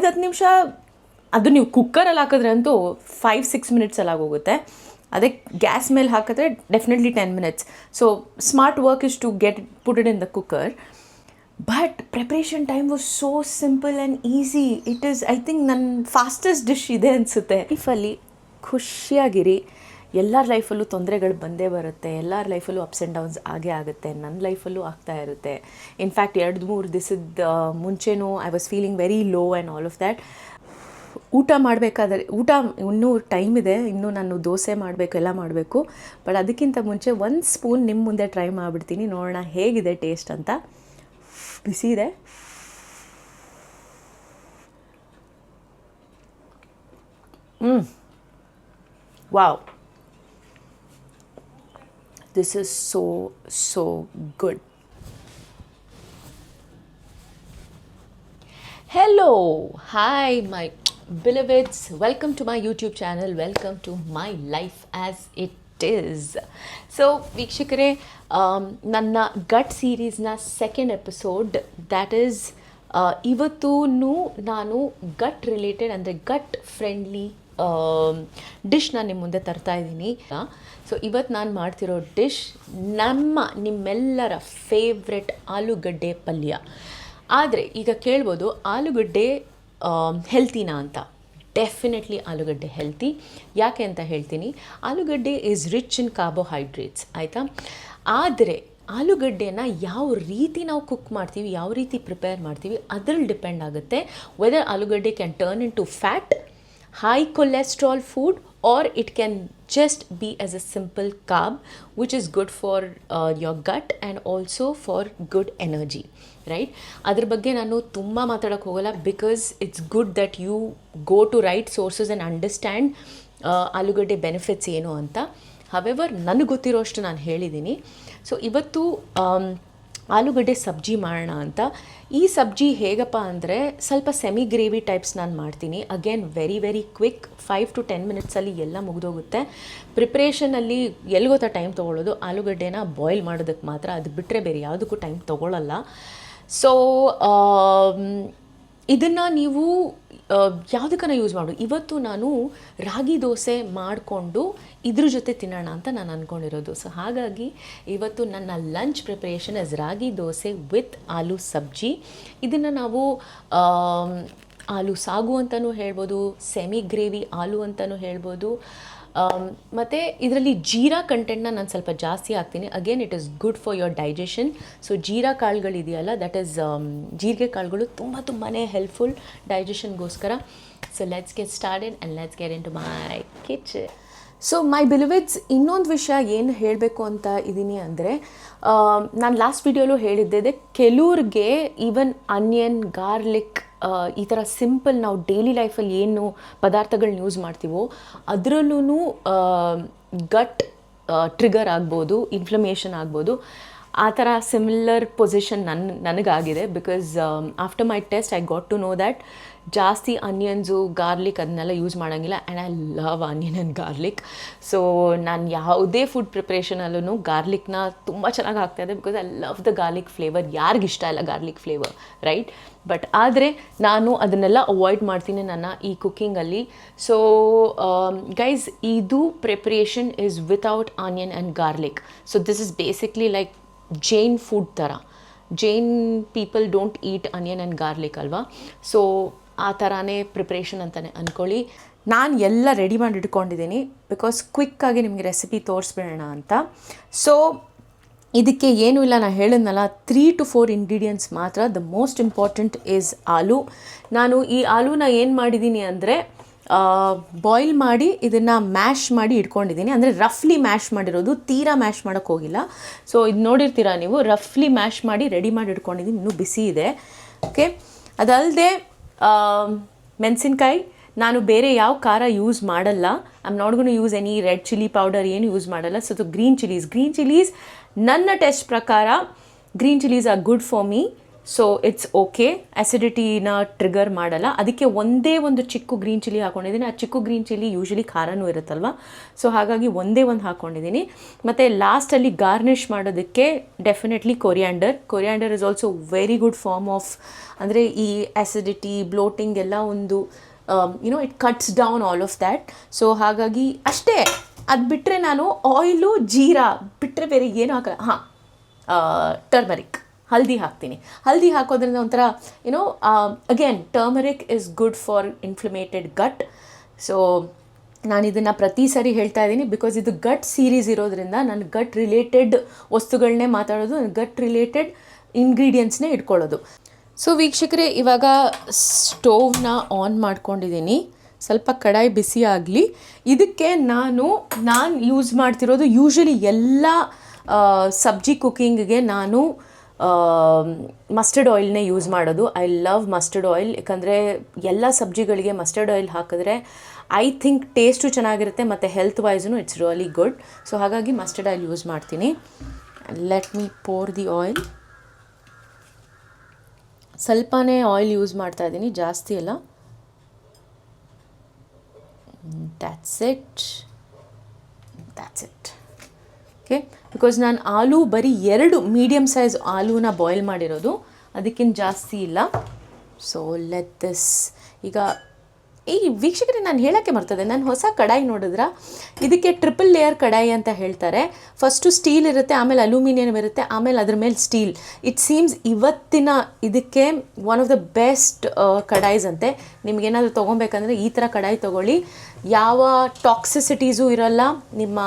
10 ನಿಮಿಷ, ಅದು ನೀವು ಕುಕ್ಕರಲ್ಲಿ ಹಾಕಿದ್ರೆ ಅಂತೂ 5-6 ಮಿನಿಟ್ಸಲ್ಲಿ ಆಗೋಗುತ್ತೆ. ಅದೇ ಗ್ಯಾಸ್ ಮೇಲೆ ಹಾಕಿದ್ರೆ definitely 10 minutes. So smart work is to put it in the cooker. But preparation time was so simple and easy. It is, I think ನನ್ನ ಫಾಸ್ಟೆಸ್ಟ್ ಡಿಶ್ ಇದೆ ಅನಿಸುತ್ತೆ. ಲೈಫಲ್ಲಿ ಖುಷಿಯಾಗಿರಿ. ಎಲ್ಲರ ಲೈಫಲ್ಲೂ ತೊಂದರೆಗಳು ಬಂದೇ ಬರುತ್ತೆ, ಎಲ್ಲರ ಲೈಫಲ್ಲೂ ಅಪ್ಸ್ ಆ್ಯಂಡ್ ಡೌನ್ಸ್ ಆಗೇ ಆಗುತ್ತೆ. ನನ್ನ ಲೈಫಲ್ಲೂ ಆಗ್ತಾ ಇರುತ್ತೆ. ಇನ್ಫ್ಯಾಕ್ಟ್ 2-3 ದಿವಸದ ಮುಂಚೆನೂ I was feeling very low and all of that. ಊಟ ಮಾಡಬೇಕಾದ್ರೆ, ಊಟ ಇನ್ನೂ ಟೈಮ್ ಇದೆ, ಇನ್ನೂ ನಾನು ದೋಸೆ ಮಾಡಬೇಕು, ಎಲ್ಲ ಮಾಡಬೇಕು. ಬಟ್ ಅದಕ್ಕಿಂತ ಮುಂಚೆ 1 ಸ್ಪೂನ್ ನಿಮ್ಮ ಮುಂದೆ ಟ್ರೈ ಮಾಡಿಬಿಡ್ತೀನಿ, ನೋಡೋಣ ಹೇಗಿದೆ ಟೇಸ್ಟ್ ಅಂತ. ಬಿಸಿ ಇದೆ. Wow, this is so good. Hello, hi my beloveds, welcome to my YouTube channel, welcome to my life as it is. So ವೀಕ್ಷಕರೇ, ನನ್ನ ಗಟ್ ಸೀರೀಸ್ನ ಸೆಕೆಂಡ್ ಎಪಿಸೋಡ್, ದ್ಯಾಟ್ ಈಸ್ ಇವತ್ತೂ ನಾನು ಗಟ್ ರಿಲೇಟೆಡ್ ಅಂದರೆ ಗಟ್ ಫ್ರೆಂಡ್ಲಿ ಡಿಶ್ನ ನಿಮ್ಮ ಮುಂದೆ ತರ್ತಾ ಇದ್ದೀನಿ. ಸೊ ಇವತ್ತು ನಾನು ಮಾಡ್ತಿರೋ ಡಿಶ್ ನಿಮ್ಮೆಲ್ಲರ ಫೇವ್ರೆಟ್ ಆಲೂಗಡ್ಡೆ ಪಲ್ಯ. ಆದರೆ ಈಗ ಕೇಳ್ಬೋದು, ಆಲೂಗಡ್ಡೆ ಹೆಲ್ತಿನಾ ಅಂತ. ಡೆಫಿನೆಟ್ಲಿ ಆಲೂಗಡ್ಡೆ ಹೆಲ್ತಿ. ಯಾಕೆ ಅಂತ ಹೇಳ್ತೀನಿ. ಆಲೂಗಡ್ಡೆ ಈಸ್ ರಿಚ್ ಇನ್ ಕಾರ್ಬೋಹೈಡ್ರೇಟ್ಸ್, ಆಯಿತಾ. ಆದರೆ ಆಲೂಗಡ್ಡೆನ ಯಾವ ರೀತಿ ನಾವು ಕುಕ್ ಮಾಡ್ತೀವಿ, ಯಾವ ರೀತಿ ಪ್ರಿಪೇರ್ ಮಾಡ್ತೀವಿ, ಅದರಲ್ಲಿ ಡಿಪೆಂಡ್ ಆಗುತ್ತೆ ವೆದರ್ ಆಲೂಗಡ್ಡೆ can turn into fat, high cholesterol food, or it can just be as a simple carb which is good for your gut and also for good energy, right? ಅದ್ರ ಬಗ್ಗೆ ನಾನು ತುಂಬ ಮಾತಾಡೋಕ್ಕೆ ಹೋಗಲ್ಲ, because it's good that you go to right sources and understand ಆಲೂಗಡ್ಡೆ benefits ಏನು ಅಂತ. However ನನಗೆ ಗೊತ್ತಿರೋ ಅಷ್ಟು ನಾನು ಹೇಳಿದ್ದೀನಿ. ಸೊ ಇವತ್ತು ಆಲೂಗಡ್ಡೆ ಸಬ್ಜಿ ಮಾಡೋಣ ಅಂತ. ಈ ಸಬ್ಜಿ ಹೇಗಪ್ಪ ಅಂದರೆ ಸ್ವಲ್ಪ ಸೆಮಿ ಗ್ರೇವಿ ಟೈಪ್ಸ್ ನಾನು ಮಾಡ್ತೀನಿ. ಅಗೇನ್ ವೆರಿ ಕ್ವಿಕ್, 5 to 10 ಮಿನಿಟ್ಸಲ್ಲಿ ಎಲ್ಲ ಮುಗಿದೋಗುತ್ತೆ. ಪ್ರಿಪ್ರೇಷನಲ್ಲಿ ಎಲ್ಲಿ ಗೊತ್ತಾ ಟೈಮ್ ತೊಗೊಳ್ಳೋದು, ಆಲೂಗಡ್ಡೆನ ಬಾಯ್ಲ್ ಮಾಡೋದಕ್ಕೆ ಮಾತ್ರ. ಅದು ಬಿಟ್ಟರೆ ಬೇರೆ ಯಾವುದಕ್ಕೂ ಟೈಮ್ ತೊಗೊಳ್ಳಲ್ಲ. ಸೊ ಇದನ್ನು ನೀವು ಯಾವುದಕ್ಕನ ಯೂಸ್ ಮಾಡು. ಇವತ್ತು ನಾನು ರಾಗಿ ದೋಸೆ ಮಾಡಿಕೊಂಡು ಇದ್ರ ಜೊತೆ ತಿನ್ನೋಣ ಅಂತ ನಾನು ಅಂದ್ಕೊಂಡಿರೋದು. ಸೊ ಹಾಗಾಗಿ ಇವತ್ತು ನನ್ನ lunch preparation is ragi dosa with aloo sabzi. ಇದನ್ನು ನಾವು ಆಲೂ ಸಾಗು ಅಂತಲೂ ಹೇಳ್ಬೋದು, ಸೆಮಿ ಗ್ರೇವಿ ಆಲೂ ಅಂತಲೂ ಹೇಳ್ಬೋದು. ಮತ್ತು ಇದರಲ್ಲಿ ಜೀರಾ ಕಂಟೆಂಟ್ನ ನಾನು ಸ್ವಲ್ಪ ಜಾಸ್ತಿ ಹಾಕ್ತೀನಿ. Again it is good for your digestion. So jeera ಕಾಳುಗಳಿದೆಯಲ್ಲ, ದಟ್ ಈಸ್ ಜೀರಿಗೆ ಕಾಳುಗಳು ತುಂಬಾ ಹೆಲ್ಪ್ಫುಲ್ ಡೈಜೆಷನ್ಗೋಸ್ಕರ. So let's get started and let's get into my kitchen. So my beloveds, ಇನ್ನೊಂದು ವಿಷಯ ಏನು ಹೇಳಬೇಕು ಅಂತ ಇದ್ದೀನಿ ಅಂದರೆ, ನಾನು ಲಾಸ್ಟ್ ವಿಡಿಯೋಲೂ ಹೇಳಿದ್ದೆ, ಕೆಲವ್ರಿಗೆ ಈವನ್ ಆನಿಯನ್, ಗಾರ್ಲಿಕ್, ಈ ಥರ ಸಿಂಪಲ್ ನಾವು ಡೈಲಿ ಲೈಫಲ್ಲಿ ಏನು ಪದಾರ್ಥಗಳನ್ನ ಯೂಸ್ ಮಾಡ್ತೀವೋ ಅದರಲ್ಲೂ ಗಟ್ ಟ್ರಿಗರ್ ಆಗ್ಬೋದು, ಇನ್ಫ್ಲಮೇಷನ್ ಆಗ್ಬೋದು. ಆ ಥರ ಸಿಮಿಲರ್ ಪೊಸಿಷನ್ ನನಗಾಗಿದೆ. Because after my test I got to know that ಜಾಸ್ತಿ ಆನಿಯನ್ಸು, ಗಾರ್ಲಿಕ್ ಅದನ್ನೆಲ್ಲ ಯೂಸ್ ಮಾಡೋಂಗಿಲ್ಲ. And I love onion and garlic. So ನಾನು ಯಾವುದೇ ಫುಡ್ ಪ್ರಿಪ್ರೇಷನಲ್ಲೂ ಗಾರ್ಲಿಕ್ನ ತುಂಬ ಚೆನ್ನಾಗಿ ಹಾಕ್ತಾಯಿದ್ದೆ, because I love the garlic flavour. ಯಾರಿಗಿಷ್ಟ ಇಲ್ಲ ಗಾರ್ಲಿಕ್ ಫ್ಲೇವರ್, ರೈಟ್? ಬಟ್ ಆದರೆ ನಾನು ಅದನ್ನೆಲ್ಲ ಅವಾಯ್ಡ್ ಮಾಡ್ತೀನಿ ನನ್ನ ಈ ಕುಕ್ಕಿಂಗಲ್ಲಿ. ಸೊ ಗೈಸ್, ಇದು preparation is without onion and garlic. So this is basically like Jain food ಥರ. Jain people don't eat onion and garlic ಅಲ್ವಾ. ಸೊ ಆ ಥರನೇ ಪ್ರಿಪ್ರೇಷನ್ ಅಂತಲೇ ಅಂದ್ಕೊಳ್ಳಿ. ನಾನು ಎಲ್ಲ ರೆಡಿ ಮಾಡಿ ಇಟ್ಕೊಂಡಿದ್ದೀನಿ, ಬಿಕಾಸ್ ಕ್ವಿಕ್ಕಾಗಿ ನಿಮಗೆ ರೆಸಿಪಿ ತೋರಿಸ್ಬಿಡೋಣ ಅಂತ. ಸೊ ಇದಕ್ಕೆ ಏನೂ ಇಲ್ಲ, ನಾನು ಹೇಳಿದ್ನಲ್ಲ 3 to 4 ಇಂಗ್ರೀಡಿಯೆಂಟ್ಸ್ ಮಾತ್ರ. ದ ಮೋಸ್ಟ್ ಇಂಪಾರ್ಟೆಂಟ್ ಈಸ್ ಆಲೂ. ನಾನು ಈ ಆಲೂನ ಏನು ಮಾಡಿದ್ದೀನಿ ಅಂದರೆ, ಬಾಯ್ಲ್ ಮಾಡಿ ಇದನ್ನು ಮ್ಯಾಶ್ ಮಾಡಿ ಇಟ್ಕೊಂಡಿದ್ದೀನಿ. ಅಂದರೆ ರಫ್ಲಿ ಮ್ಯಾಶ್ ಮಾಡಿರೋದು, ತೀರಾ ಮ್ಯಾಶ್ ಮಾಡೋಕ್ಕೆ ಹೋಗಿಲ್ಲ. ಸೊ ಇದು ನೋಡಿರ್ತೀರ ನೀವು, ರಫ್ಲಿ ಮ್ಯಾಶ್ ಮಾಡಿ ರೆಡಿ ಮಾಡಿ ಇಟ್ಕೊಂಡಿದ್ದೀನಿ. ಇನ್ನೂ ಬಿಸಿ ಇದೆ. ಓಕೆ, ಅದಲ್ಲದೆ ಮೆಣಸಿನ್ಕಾಯಿ. ನಾನು ಬೇರೆ ಯಾವ ಖಾರ ಯೂಸ್ ಮಾಡಲ್ಲ. I am not gonna use any red chilli powder, ಏನು ಯೂಸ್ ಮಾಡಲ್ಲ. ಸೊ ಗ್ರೀನ್ ಚಿಲ್ಲೀಸ್ ನನ್ನ ಟೆಸ್ಟ್ ಪ್ರಕಾರ green chillies are good for me. So it's okay, ಅಸಿಡಿಟಿನ ಟ್ರಿಗರ್ ಮಾಡಲ್ಲ. ಅದಕ್ಕೆ ಒಂದೇ ಒಂದು ಚಿಕ್ಕು ಗ್ರೀನ್ ಚಿಲ್ಲಿ ಹಾಕ್ಕೊಂಡಿದ್ದೀನಿ. ಆ ಚಿಕ್ಕು ಗ್ರೀನ್ ಚಿಲ್ಲಿ ಯೂಶ್ವಲಿ ಖಾರನೂ ಇರುತ್ತಲ್ವ, ಸೊ ಹಾಗಾಗಿ ಒಂದೇ ಒಂದು ಹಾಕ್ಕೊಂಡಿದ್ದೀನಿ. ಮತ್ತು ಲಾಸ್ಟಲ್ಲಿ ಗಾರ್ನಿಷ್ ಮಾಡೋದಕ್ಕೆ definitely coriander is also very good form of, ಅಂದರೆ ಈ ಆ್ಯಸಿಡಿಟಿ ಬ್ಲೋಟಿಂಗ್ ಎಲ್ಲ ಒಂದು it cuts down all of that. So ಹಾಗಾಗಿ ಅಷ್ಟೇ. ಅದು ಬಿಟ್ಟರೆ ನಾನು ಆಯಿಲು ಜೀರಾ ಬಿಟ್ಟರೆ ಬೇರೆ ಏನು ಹಾಕಲ್ಲ. ಹಾಂ, ಟರ್ಮರಿಕ್, ಹಲ್ದಿ ಹಾಕ್ತೀನಿ. ಹಲ್ದಿ ಹಾಕೋದ್ರಿಂದ ಒಂಥರ again turmeric is good for inflammated gut. So ನಾನು ಇದನ್ನು ಪ್ರತಿ ಸರಿ ಹೇಳ್ತಾ ಇದ್ದೀನಿ, ಬಿಕಾಸ್ ಇದು ಗಟ್ ಸೀರೀಸ್ ಇರೋದ್ರಿಂದ ನಾನು ಗಟ್ ರಿಲೇಟೆಡ್ ವಸ್ತುಗಳನ್ನೇ ಮಾತಾಡೋದು, ಗಟ್ ರಿಲೇಟೆಡ್ ಇಂಗ್ರೀಡಿಯೆಂಟ್ಸ್ನೇ ಇಟ್ಕೊಳ್ಳೋದು. ಸೊ ವೀಕ್ಷಕರೇ, ಇವಾಗ ಸ್ಟೋವ್ನ ಆನ್ ಮಾಡ್ಕೊಂಡಿದ್ದೀನಿ. ಸ್ವಲ್ಪ ಕಡಾಯಿ ಬಿಸಿ ಆಗಲಿ. ಇದಕ್ಕೆ ನಾನು ಯೂಸ್ ಮಾಡ್ತಿರೋದು ಯೂಶ್ವಲಿ ಎಲ್ಲ ಸಬ್ಜಿ ಕುಕ್ಕಿಂಗ್ಗೆ ನಾನು ಮಸ್ಟರ್ಡ್ ಆಯಿಲ್ನೇ ಯೂಸ್ ಮಾಡೋದು. ಐ ಲವ್ ಮಸ್ಟರ್ಡ್ ಆಯಿಲ್, ಯಾಕಂದರೆ ಎಲ್ಲ ಸಬ್ಜಿಗಳಿಗೆ ಮಸ್ಟರ್ಡ್ ಆಯಿಲ್ ಹಾಕಿದ್ರೆ ಐ ಥಿಂಕ್ ಟೇಸ್ಟು ಚೆನ್ನಾಗಿರುತ್ತೆ ಮತ್ತು ಹೆಲ್ತ್ ವೈಸೂ ಇಟ್ಸ್ ರಿಯಲಿ ಗುಡ್. ಸೊ ಹಾಗಾಗಿ ಮಸ್ಟರ್ಡ್ ಆಯಿಲ್ ಯೂಸ್ ಮಾಡ್ತೀನಿ. Let me pour the oil. ಸ್ವಲ್ಪನೇ ಆಯಿಲ್ ಯೂಸ್ ಮಾಡ್ತಾಯಿದ್ದೀನಿ, ಜಾಸ್ತಿ ಅಲ್ಲ. That's it. ಓಕೆ, ಬಿಕಾಸ್ ನಾನು ಆಲೂ ಬರೀ 2 ಮೀಡಿಯಮ್ ಸೈಜ್ ಆಲೂನ ಬಾಯ್ಲ್ ಮಾಡಿರೋದು, ಅದಕ್ಕಿಂತ ಜಾಸ್ತಿ ಇಲ್ಲ. So let this. ಈಗ ವೀಕ್ಷಕರೇ, ನಾನು ಹೇಳೋಕ್ಕೆ ಬರ್ತದೆ, ನಾನು ಹೊಸ ಕಡಾಯಿ ನೋಡಿದ್ರೆ ಇದಕ್ಕೆ ಟ್ರಿಪಲ್ ಲೇಯರ್ ಕಡಾಯಿ ಅಂತ ಹೇಳ್ತಾರೆ. ಫಸ್ಟು ಸ್ಟೀಲ್ ಇರುತ್ತೆ, ಆಮೇಲೆ ಅಲ್ಯೂಮಿನಿಯಂ ಇರುತ್ತೆ, ಆಮೇಲೆ ಅದ್ರ ಮೇಲೆ ಸ್ಟೀಲ್. ಇಟ್ ಸೀಮ್ಸ್ ಇವತ್ತಿನ ಇದಕ್ಕೆ ಒನ್ ಆಫ್ ದ ಬೆಸ್ಟ್ ಕಡಾಯಿಸ್ ಅಂತೆ. ನಿಮಗೇನಾದರೂ ತೊಗೊಬೇಕಂದ್ರೆ ಈ ಥರ ಕಡಾಯಿ ತೊಗೊಳ್ಳಿ. ಯಾವ ಟಾಕ್ಸಿಸಿಟೀಸು ಇರೋಲ್ಲ. ನಿಮ್ಮ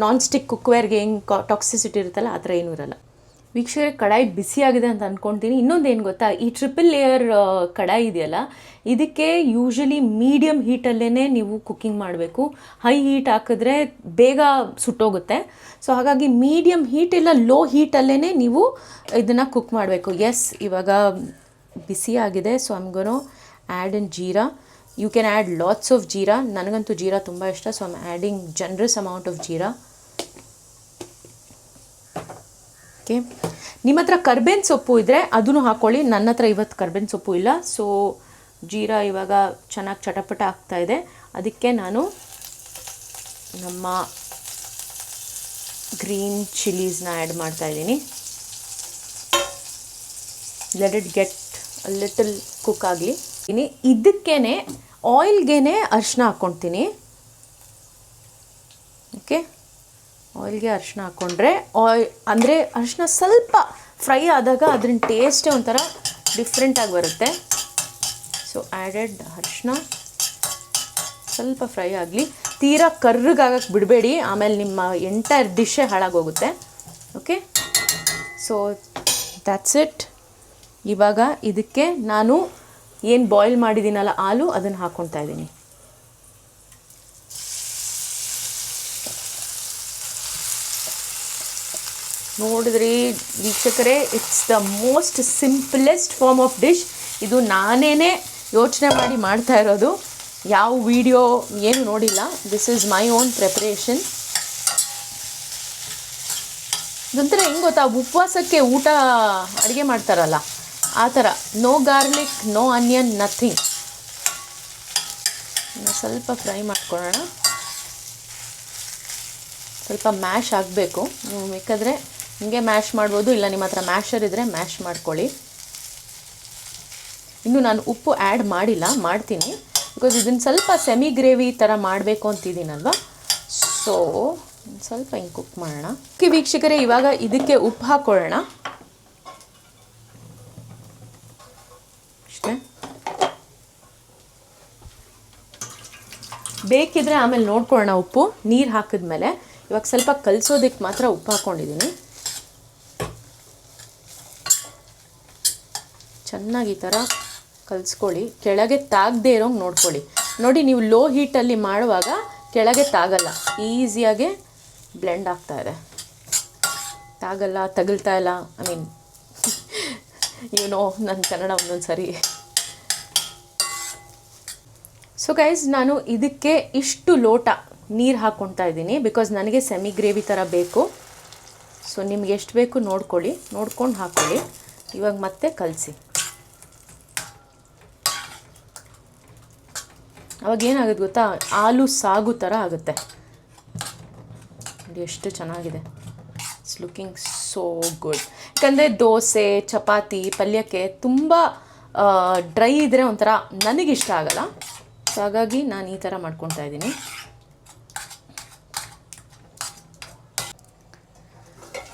ನಾನ್ ಸ್ಟಿಕ್ ಕುಕ್ವೇರ್ಗೆ ಹೆಂಗೆ ಟಾಕ್ಸಿಸಿಟಿ ಇರುತ್ತಲ್ಲ ಆ ಥರ ಏನೂ ಇರೋಲ್ಲ. ವೀಕ್ಷಕರೇ, ಕಡಾಯಿ ಬಿಸಿಯಾಗಿದೆ ಅಂತ ಅಂದ್ಕೊತೀನಿ. ಇನ್ನೊಂದು ಏನು ಗೊತ್ತಾ, ಈ ಟ್ರಿಪಲ್ ಲೇಯರ್ ಕಡಾಯಿ ಇದೆಯಲ್ಲ, ಇದಕ್ಕೆ ಯೂಶ್ವಲಿ ಮೀಡಿಯಮ್ ಹೀಟಲ್ಲೇ ನೀವು ಕುಕ್ಕಿಂಗ್ ಮಾಡಬೇಕು. ಹೈ ಹೀಟ್ ಹಾಕಿದ್ರೆ ಬೇಗ ಸುಟ್ಟೋಗುತ್ತೆ. ಸೊ ಹಾಗಾಗಿ ಮೀಡಿಯಮ್ ಹೀಟ್ ಇಲ್ಲ ಲೋ ಹೀಟಲ್ಲೇ ನೀವು ಇದನ್ನು ಕುಕ್ ಮಾಡಬೇಕು. ಎಸ್, ಇವಾಗ ಬಿಸಿಯಾಗಿದೆ. So I'm gonna add in jeera. You can add lots of jeera. ನನಗಂತೂ ಜೀರಾ ತುಂಬ ಇಷ್ಟ. So I'm adding generous amount of jeera. Okay, ನಿಮ್ಮ ಹತ್ರ ಕರ್ಬೇವಿನ ಸೊಪ್ಪು ಇದ್ದರೆ ಅದನ್ನು ಹಾಕ್ಕೊಳ್ಳಿ. ನನ್ನ ಹತ್ರ ಇವತ್ತು ಕರ್ಬೇವಿನ ಸೊಪ್ಪು ಇಲ್ಲ. ಸೊ ಜೀರಾ ಇವಾಗ ಚೆನ್ನಾಗಿ ಚಟಪಟ ಆಗ್ತಾಯಿದೆ. ಅದಕ್ಕೆ ನಾನು ನಮ್ಮ ಗ್ರೀನ್ ಚಿಲ್ಲೀಸ್ನ ಆ್ಯಡ್ ಮಾಡ್ತಾಯಿದ್ದೀನಿ. Let it get a little cook ಆಗಲಿ. ಇದಕ್ಕೇ ಆಯಿಲ್ಗೆ ಅರಿಶಿನ ಹಾಕ್ಕೊಳ್ತೀನಿ. ಓಕೆ, ಆಯಿಲ್ಗೆ ಅರಿಶಿನ ಹಾಕ್ಕೊಂಡ್ರೆ ಅಂದರೆ ಅರಿಶಿನ ಸ್ವಲ್ಪ ಫ್ರೈ ಆದಾಗ ಅದ್ರ ಟೇಸ್ಟೇ ಒಂಥರ ಡಿಫ್ರೆಂಟಾಗಿ ಬರುತ್ತೆ. ಸೊ ಆ್ಯಡೆಡ್ ಅರಿಶಿನ ಸ್ವಲ್ಪ ಫ್ರೈ ಆಗಲಿ. ತೀರಾ ಕರ್ರಗಾಗಕ್ಕೆ ಬಿಡಬೇಡಿ, ಆಮೇಲೆ ನಿಮ್ಮ ಎಂಟೈರ್ ಡಿಶ್ಶೇ ಹಾಳಾಗೋಗುತ್ತೆ. Okay, so that's it. ಇವಾಗ ಇದಕ್ಕೆ ನಾನು ಏನು ಬಾಯ್ಲ್ ಮಾಡಿದ್ದೀನಲ್ಲ ಆಲೂ, ಅದನ್ನು ಹಾಕ್ಕೊಳ್ತಾ ಇದ್ದೀನಿ. ನೋಡಿದ್ರಿ ವೀಕ್ಷಕರೇ, it's the most simplest form of dish. ಇದು ನಾನೇ ಯೋಚನೆ ಮಾಡಿ ಮಾಡ್ತಾ ಇರೋದು, ಯಾವ ವಿಡಿಯೋ ಏನು ನೋಡಿಲ್ಲ. This is my own preparation. ಇದೊಂಥರ ಹೆಂಗೆ ಗೊತ್ತಾ, ಉಪವಾಸಕ್ಕೆ ಊಟ ಅಡುಗೆ ಮಾಡ್ತಾರಲ್ಲ ಆ ಥರ. No garlic, no onion, nothing. ಸ್ವಲ್ಪ ಫ್ರೈ ಮಾಡ್ಕೊಳ್ಳೋಣ. ಸ್ವಲ್ಪ ಮ್ಯಾಶ್ ಆಗಬೇಕು. ನೀವು ಬೇಕಾದರೆ ಹಿಂಗೆ ಮ್ಯಾಶ್ ಮಾಡ್ಬೋದು, ಇಲ್ಲ ನಿಮ್ಮ ಹತ್ರ ಮ್ಯಾಶರ್ ಇದ್ದರೆ ಮ್ಯಾಶ್ ಮಾಡ್ಕೊಳ್ಳಿ. ಇನ್ನು ನಾನು ಉಪ್ಪು ಆ್ಯಡ್ ಮಾಡಿಲ್ಲ, ಮಾಡ್ತೀನಿ. ಬಿಕಾಸ್ ಇದನ್ನು ಸ್ವಲ್ಪ ಸೆಮಿ ಗ್ರೇವಿ ಥರ ಮಾಡಬೇಕು ಅಂತಿದ್ದೀನಲ್ವ. ಸೊ ಸ್ವಲ್ಪ ಹಿಂಗೆ ಕುಕ್ ಮಾಡೋಣ. ಓಕೆ ವೀಕ್ಷಕರೇ, ಇವಾಗ ಇದಕ್ಕೆ ಉಪ್ಪು ಹಾಕ್ಕೊಳ್ಳೋಣ. ಅಷ್ಟೇ. ಬೇಕಿದ್ರೆ ಆಮೇಲೆ ನೋಡ್ಕೊಳ್ಳೋಣ ಉಪ್ಪು ನೀರು ಹಾಕಿದ್ಮೇಲೆ. ಇವಾಗ ಸ್ವಲ್ಪ ಕಲಿಸೋದಕ್ಕೆ ಮಾತ್ರ ಉಪ್ಪು ಹಾಕ್ಕೊಂಡಿದ್ದೀನಿ. ಚೆನ್ನಾಗಿ ಈ ಥರ ಕಲಿಸ್ಕೊಳ್ಳಿ. ಕೆಳಗೆ ತಾಗದೇ ಇರೋಂಗೆ ನೋಡ್ಕೊಳ್ಳಿ. ನೋಡಿ, ನೀವು ಲೋ ಹೀಟಲ್ಲಿ ಮಾಡುವಾಗ ಕೆಳಗೆ ತಾಗಲ್ಲ, ಈಸಿಯಾಗೆ ಬ್ಲೆಂಡ್ ಆಗ್ತಾಯಿದೆ. ತಾಗಲ್ಲ, ತಗಲ್ತಾ ಇಲ್ಲ. ಐ ಮೀನ್ ನನ್ನ ಕನ್ನಡ ಒಂದೊಂದು ಸರಿ. ಸೊ ಗೈಸ್, ನಾನು ಇದಕ್ಕೆ ಇಷ್ಟು ಲೋಟ ನೀರು ಹಾಕ್ಕೊಳ್ತಾ ಇದ್ದೀನಿ, ಬಿಕಾಸ್ ನನಗೆ ಸೆಮಿ ಗ್ರೇವಿ ಥರ ಬೇಕು. ಸೊ ನಿಮ್ಗೆ ಎಷ್ಟು ಬೇಕು ನೋಡ್ಕೊಂಡು ಹಾಕ್ಕೊಳ್ಳಿ. ಇವಾಗ ಮತ್ತೆ ಕಲಸಿ. ಅವಾಗ ಏನಾಗುತ್ತೆ ಗೊತ್ತಾ, ಆಲೂ ಸಾಗು ಥರ ಆಗುತ್ತೆ. ನೋಡಿ ಎಷ್ಟು ಚೆನ್ನಾಗಿದೆ. It's looking so good. ಯಾಕಂದರೆ ದೋಸೆ, ಚಪಾತಿ, ಪಲ್ಯಕ್ಕೆ ತುಂಬ ಡ್ರೈ ಇದ್ದರೆ ಒಂಥರ ನನಗಿಷ್ಟ ಆಗಲ್ಲ. ಸೊ ಹಾಗಾಗಿ ನಾನು ಈ ಥರ ಮಾಡ್ಕೊತಾ ಇದ್ದೀನಿ.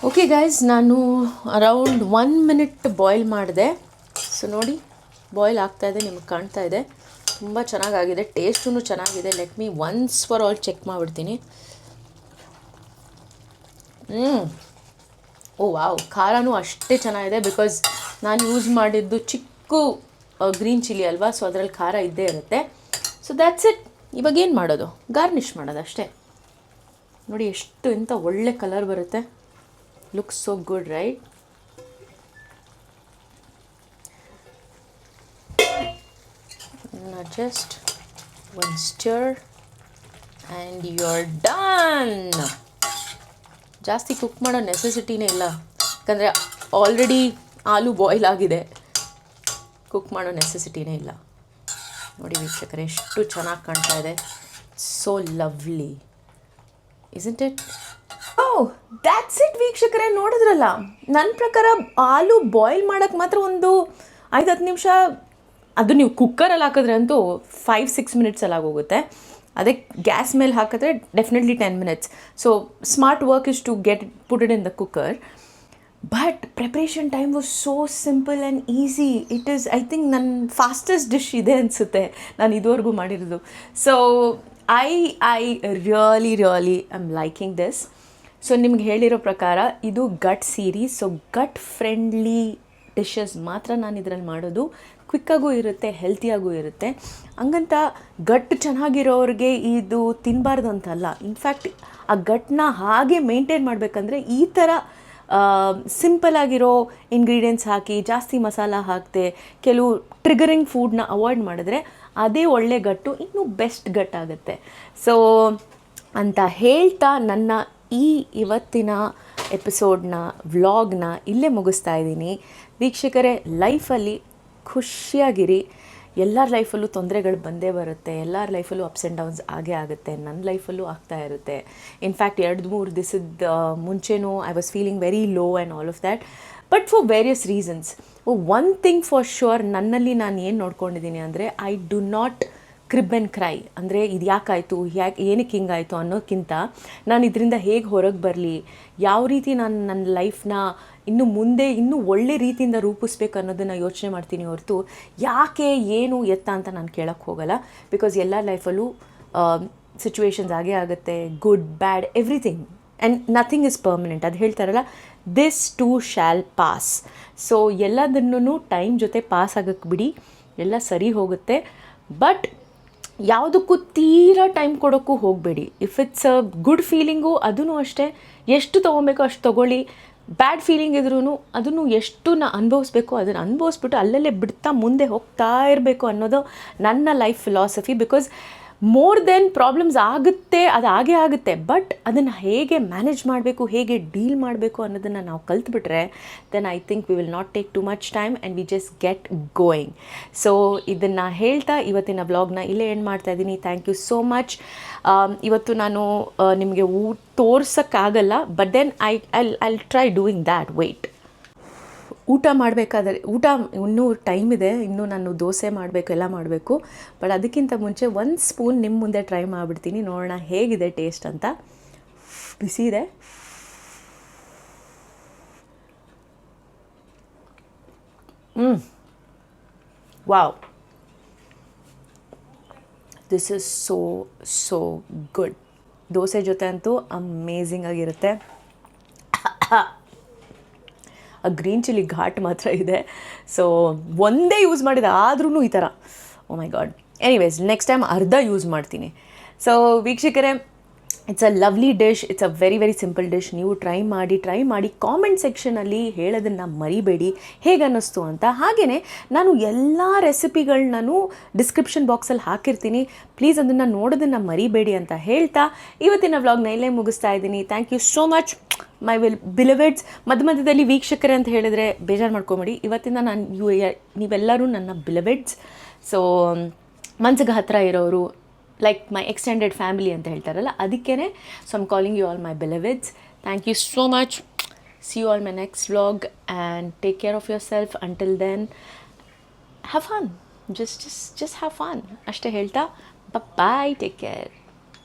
ಓಕೆ ಗೈಸ್, ನಾನು ಅರೌಂಡ್ 1 ಮಿನಿಟ್ ಬಾಯ್ಲ್ ಮಾಡಿದೆ. ಸೊ ನೋಡಿ ಬಾಯ್ಲ್ ಆಗ್ತಾಯಿದೆ, ನಿಮಗೆ ಕಾಣ್ತಾ ಇದೆ. ತುಂಬ ಚೆನ್ನಾಗಾಗಿದೆ, ಟೇಸ್ಟೂ ಚೆನ್ನಾಗಿದೆ. Let me once for all check ಮಾಡಿಬಿಡ್ತೀನಿ. ಓ ವಾವ್, ಖಾರನೂ ಅಷ್ಟೇ ಚೆನ್ನಾಗಿದೆ. ಬಿಕಾಸ್ ನಾನು ಯೂಸ್ ಮಾಡಿದ್ದು ಚಿಕ್ಕ ಗ್ರೀನ್ ಚಿಲ್ಲಿ ಅಲ್ವಾ, ಸೊ ಅದರಲ್ಲಿ ಖಾರ ಇದ್ದೇ ಇರುತ್ತೆ. So that's it. ಇವಾಗ ಏನು ಮಾಡೋದು, ಗಾರ್ನಿಷ್ ಮಾಡೋದು ಅಷ್ಟೇ. ನೋಡಿ ಎಷ್ಟು ಎಂಥ ಒಳ್ಳೆ ಕಲರ್ ಬರುತ್ತೆ. Looks so good right. Just one stir and you are done. ಜಾಸ್ತಿ ಕುಕ್ ಮಾಡೋ ನೆಸೆಸಿಟಿನೇ ಇಲ್ಲ, ಯಾಕಂದರೆ ಆಲ್ರೆಡಿ ಆಲೂ ಬಾಯ್ಲ್ ಆಗಿದೆ. ಕುಕ್ ಮಾಡೋ ನೆಸೆಸಿಟಿನೇ ಇಲ್ಲ. ನೋಡಿ ವೀಕ್ಷಕರೇ, ಎಷ್ಟು ಚೆನ್ನಾಗಿ ಕಾಣ್ತಾ ಇದೆ. So lovely, isn't it? Oh, that's it ವೀಕ್ಷಕರೇ. ನೋಡಿದ್ರಲ್ಲ, ನನ್ನ ಪ್ರಕಾರ ಆಲೂ ಬಾಯ್ಲ್ ಮಾಡೋಕ್ಕೆ ಮಾತ್ರ ಒಂದು 5-10 ನಿಮಿಷ. ಅದು ನೀವು ಕುಕ್ಕರಲ್ಲಿ ಹಾಕಿದ್ರೆ ಅಂತೂ 5-6 ಮಿನಿಟ್ಸಲ್ಲಿ ಆಗೋಗುತ್ತೆ. ಅದೇ ಗ್ಯಾಸ್ ಮೇಲೆ ಹಾಕಿದ್ರೆ definitely 10 minutes. So smart work is to put it in the cooker. But preparation time was so simple and easy. It is, I think ನನ್ನ ಫಾಸ್ಟೆಸ್ಟ್ ಡಿಶ್ ಇದೆ ಅನಿಸುತ್ತೆ ನಾನು ಇದುವರೆಗೂ ಮಾಡಿರೋದು. So I really I'm liking this. So ನಿಮ್ಗೆ ಹೇಳಿರೋ ಪ್ರಕಾರ ಇದು gut series. So gut friendly dishes ಮಾತ್ರ ನಾನು ಇದರಲ್ಲಿ ಮಾಡೋದು. ಕ್ವಿಕ್ಕಾಗೂ ಇರುತ್ತೆ, ಹೆಲ್ತಿಯಾಗೂ ಇರುತ್ತೆ. ಹಂಗಂತ ಗಟ್ ಚೆನ್ನಾಗಿರೋರಿಗೆ ಇದು ತಿನ್ನಬಾರ್ದು ಅಂತಲ್ಲ. ಇನ್ಫ್ಯಾಕ್ಟ್ ಆ ಗಟ್ಟನ್ನ ಹಾಗೆ ಮೇಂಟೈನ್ ಮಾಡಬೇಕಂದ್ರೆ ಈ ಥರ ಸಿಂಪಲ್ ಆಗಿರೋ ಇಂಗ್ರೀಡಿಯೆಂಟ್ಸ್ ಹಾಕಿ, ಜಾಸ್ತಿ ಮಸಾಲ ಹಾಕದೆ, ಕೆಲವು ಟ್ರಿಗರಿಂಗ್ ಫುಡ್ನ ಅವಾಯ್ಡ್ ಮಾಡಿದ್ರೆ ಅದೇ ಒಳ್ಳೆ ಗಟ್ಟು ಇನ್ನೂ ಬೆಸ್ಟ್ ಗಟ್ಟಾಗುತ್ತೆ. ಸೊ ಅಂತ ಹೇಳ್ತಾ ನನ್ನ ಇವತ್ತಿನ ಎಪಿಸೋಡ್ನ ವ್ಲಾಗ್ನ ಇಲ್ಲೇ ಮುಗಿಸ್ತಾ ಇದ್ದೀನಿ. ವೀಕ್ಷಕರೇ, ಲೈಫಲ್ಲಿ ಖುಷಿಯಾಗಿರಿ. ಎಲ್ಲರ ಲೈಫಲ್ಲೂ ತೊಂದರೆಗಳು ಬಂದೇ ಬರುತ್ತೆ, ಎಲ್ಲರ ಲೈಫಲ್ಲೂ ಅಪ್ಸ್ ಆ್ಯಂಡ್ ಡೌನ್ಸ್ ಆಗೇ ಆಗುತ್ತೆ. ನನ್ನ ಲೈಫಲ್ಲೂ ಆಗ್ತಾ ಇರುತ್ತೆ. ಇನ್ಫ್ಯಾಕ್ಟ್ 2-3 ದಿವಸದ ಮುಂಚೆನೂ I was feeling very low and all of that. But for various reasons. One thing for sure, ನನ್ನಲ್ಲಿ ನಾನು ಏನು ನೋಡ್ಕೊಂಡಿದ್ದೀನಿ ಅಂದರೆ, I do not crib and CRY. ಅಂದರೆ ಇದು ಯಾಕಾಯಿತು, ಏನಕ್ಕೆ ಹಿಂಗಾಯಿತು ಅನ್ನೋಕ್ಕಿಂತ ನಾನು ಇದರಿಂದ ಹೇಗೆ ಹೊರಗೆ ಬರಲಿ, ಯಾವ ರೀತಿ ನಾನು ನನ್ನ ಲೈಫ್ನ ಇನ್ನು ಮುಂದೆ ಇನ್ನೂ ಒಳ್ಳೆ ರೀತಿಯಿಂದ ರೂಪಿಸ್ಬೇಕು ಅನ್ನೋದನ್ನು ಯೋಚನೆ ಮಾಡ್ತೀನಿ ಹೊರತು ಯಾಕೆ, ಏನು, ಎತ್ತ ಅಂತ ನಾನು ಕೇಳೋಕ್ಕೆ ಹೋಗಲ್ಲ. ಬಿಕಾಸ್ ಎಲ್ಲ ಲೈಫಲ್ಲೂ ಸಿಚುವೇಶನ್ಸ್ ಆಗೇ ಆಗುತ್ತೆ, good bad everything, and nothing is permanent. ಅದು ಹೇಳ್ತಾರಲ್ಲ, this too shall pass. So ಎಲ್ಲದನ್ನೂ ಟೈಮ್ ಜೊತೆ ಪಾಸ್ ಆಗೋಕ್ಕೆ ಬಿಡಿ, ಎಲ್ಲ ಸರಿ ಹೋಗುತ್ತೆ. ಬಟ್ ಯಾವುದಕ್ಕೂ ತೀರಾ ಟೈಮ್ ಕೊಡೋಕ್ಕೂ ಹೋಗಬೇಡಿ. If it's a good feeling, ಅದೂ ಅಷ್ಟೇ, ಎಷ್ಟು ತೊಗೊಬೇಕೋ ಅಷ್ಟು ತೊಗೊಳ್ಳಿ. ಬ್ಯಾಡ್ ಫೀಲಿಂಗ್ ಇದ್ರೂ ಅದನ್ನು ಎಷ್ಟು ಅನುಭವಿಸ್ಬೇಕು ಅದನ್ನು ಅನುಭವಿಸ್ಬಿಟ್ಟು ಅಲ್ಲಲ್ಲೇ ಬಿಡ್ತಾ ಮುಂದೆ ಹೋಗ್ತಾ ಇರಬೇಕು ಅನ್ನೋದು ನನ್ನ life philosophy. Because more than problems ಆಗುತ್ತೆ, ಅದು ಆಗೇ ಆಗುತ್ತೆ. ಬಟ್ ಅದನ್ನು ಹೇಗೆ ಮ್ಯಾನೇಜ್ ಮಾಡಬೇಕು, ಹೇಗೆ ಡೀಲ್ ಮಾಡಬೇಕು ಅನ್ನೋದನ್ನು ನಾವು ಕಲ್ತ್ಬಿಟ್ರೆ then I think we will not take too much time and we just get going. So ಇದನ್ನು ಹೇಳ್ತಾ ಇವತ್ತಿನ ವ್ಲಾಗ್ನ ಇಲ್ಲೇ ಎಂಡ್ ಮಾಡ್ತಾಯಿದ್ದೀನಿ. Thank you so much. ಇವತ್ತು ನಾನು ನಿಮಗೆ ತೋರ್ಸೋಕ್ಕಾಗಲ್ಲ, but then I try doing that. Wait, ಊಟ ಮಾಡಬೇಕಾದ್ರೆ, ಊಟ ಇನ್ನೂ ಟೈಮ್ ಇದೆ, ಇನ್ನೂ ನಾನು ದೋಸೆ ಮಾಡಬೇಕು, ಎಲ್ಲ ಮಾಡಬೇಕು. ಬಟ್ ಅದಕ್ಕಿಂತ ಮುಂಚೆ 1 ಸ್ಪೂನ್ ನಿಮ್ಮ ಮುಂದೆ ಟ್ರೈ ಮಾಡಿಬಿಡ್ತೀನಿ, ನೋಡೋಣ ಹೇಗಿದೆ ಟೇಸ್ಟ್ ಅಂತ. ಬಿಸಿ ಇದೆ. Wow, this is so good. Dosa ಜೊತೆ ಅಂತೂ ಅಮೇಝಿಂಗ್ ಆಗಿರುತ್ತೆ. ಆ ಗ್ರೀನ್ ಚಿಲ್ಲಿ ಘಾಟ್ ಮಾತ್ರ ಇದೆ. ಸೊ ಒಂದೇ ಯೂಸ್ ಮಾಡಿದೆ, ಆದ್ರೂ ಈ ಥರ, ಓ ಮೈ ಗಾಡ್. ಎನಿವೇಸ್, ನೆಕ್ಸ್ಟ್ ಟೈಮ್ ಅರ್ಧ ಯೂಸ್ ಮಾಡ್ತೀನಿ. ಸೊ ವೀಕ್ಷಕರೇ, it's a lovely dish, it's a very very simple dish. ನೀವು ಟ್ರೈ ಮಾಡಿ ಕಾಮೆಂಟ್ ಸೆಕ್ಷನಲ್ಲಿ ಹೇಳೋದನ್ನು ಮರಿಬೇಡಿ ಹೇಗೆ ಅನ್ನಿಸ್ತು ಅಂತ. ಹಾಗೆಯೇ ನಾನು ಎಲ್ಲ ರೆಸಿಪಿಗಳನ್ನೂ ಡಿಸ್ಕ್ರಿಪ್ಷನ್ ಬಾಕ್ಸಲ್ಲಿ ಹಾಕಿರ್ತೀನಿ, ಪ್ಲೀಸ್ ಅದನ್ನು ನೋಡೋದನ್ನು ಮರಿಬೇಡಿ ಅಂತ ಹೇಳ್ತಾ ಇವತ್ತಿನ ವ್ಲಾಗ್ನ ಇಲ್ಲೇ ಮುಗಿಸ್ತಾ ಇದ್ದೀನಿ. Thank you so much my beloveds. ಮಧ್ಯದಲ್ಲಿ ವೀಕ್ಷಕರೇ ಅಂತ ಹೇಳಿದ್ರೆ ಬೇಜಾರು ಮಾಡ್ಕೊಬೇಡಿ, ಇವತ್ತಿಂದ ನೀವೆಲ್ಲರೂ ನನ್ನ ಬಿಲವೆಡ್ಸ್. ಸೊ ಮನ್ಸಿಗೆ ಹತ್ತಿರ ಇರೋರು, ಲೈಕ್ ಮೈ ಎಕ್ಸ್ಟೆಂಡೆಡ್ ಫ್ಯಾಮಿಲಿ ಅಂತ ಹೇಳ್ತಾರಲ್ಲ, ಅದಕ್ಕೇ so I'm calling you all my beloveds. Thank you so much. See you all my next vlog and take care of yourself. Until then have fun, just have fun ಅಷ್ಟೇ ಹೇಳ್ತಾ ಬಾಯ್, take care.